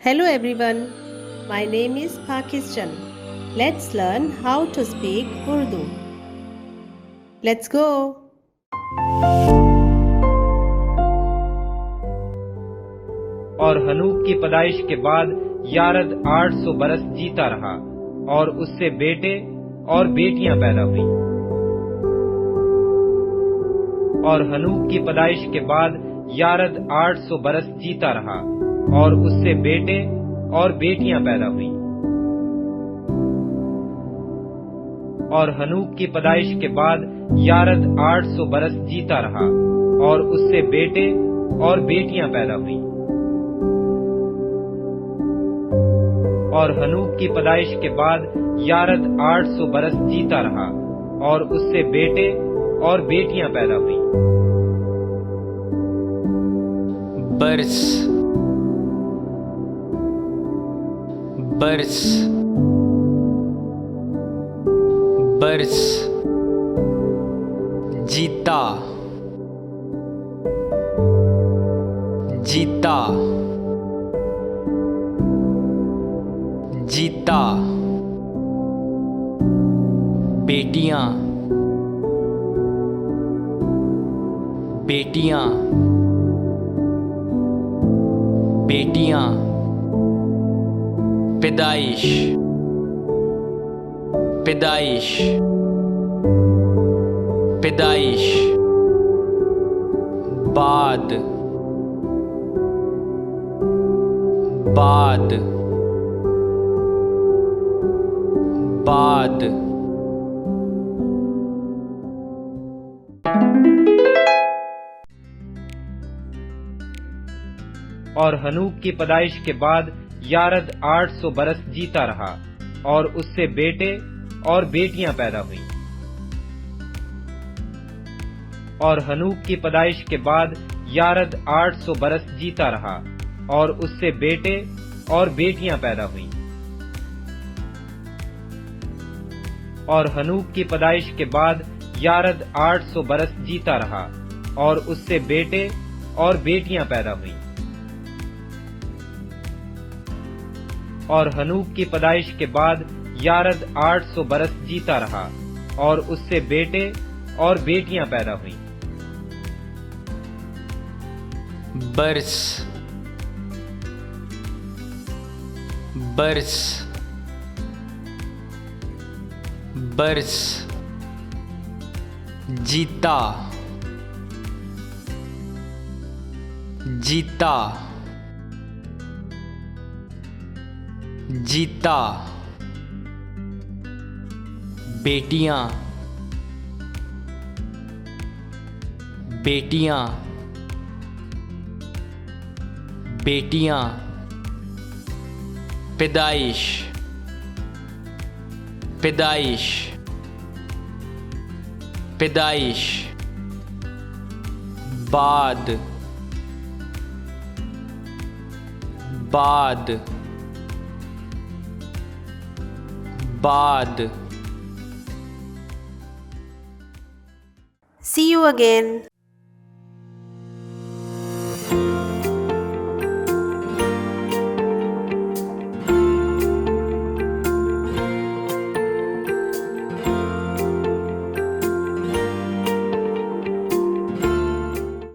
Hello everyone, my name is Pakistan. Let's learn how to speak Urdu. Let's go. और हनूक की पैदाइश के बाद यारद 800 बरस जीता रहा और उससे बेटे और बेटियां पैदा हुई। और हनूक की पैदाइश के बाद यारद 800 बरस जीता रहा और उससे बेटे और बेटियां पैदा हुई। और हनूक की पैदाइश के बाद यारद 800 बरस जीता रहा और उससे बेटे और बेटियां पैदा हुई। और हनूक की पैदाइश के बाद यारद 800 बरस जीता रहा और उससे बेटे और बेटियां पैदा हुई। बरस बरस बरस जीता जीता जीता बेटियां बेटियां बेटियां पैदाइश पैदाइश पैदाइश बाद बाद बाद और हनूक की पैदाइश के बाद यारद 800 बरस जीता रहा और उससे बेटे और बेटियां पैदा हुई। और हनूक की पैदाइश के बाद यारद 800 बरस जीता रहा और उससे बेटे और बेटियां पैदा हुई। और हनूक की पैदाइश के बाद यारद 800 बरस जीता रहा और उससे बेटे और बेटियां पैदा हुई। और हनूक की पैदाइश के बाद यारद 800 बरस जीता रहा और उससे बेटे और बेटियां पैदा हुई। बरस बरस बरस जीता जीता जीता बेटियां बेटियां बेटियां पैदाइश पैदाइश पैदाइश बाद बाद बाद See you again.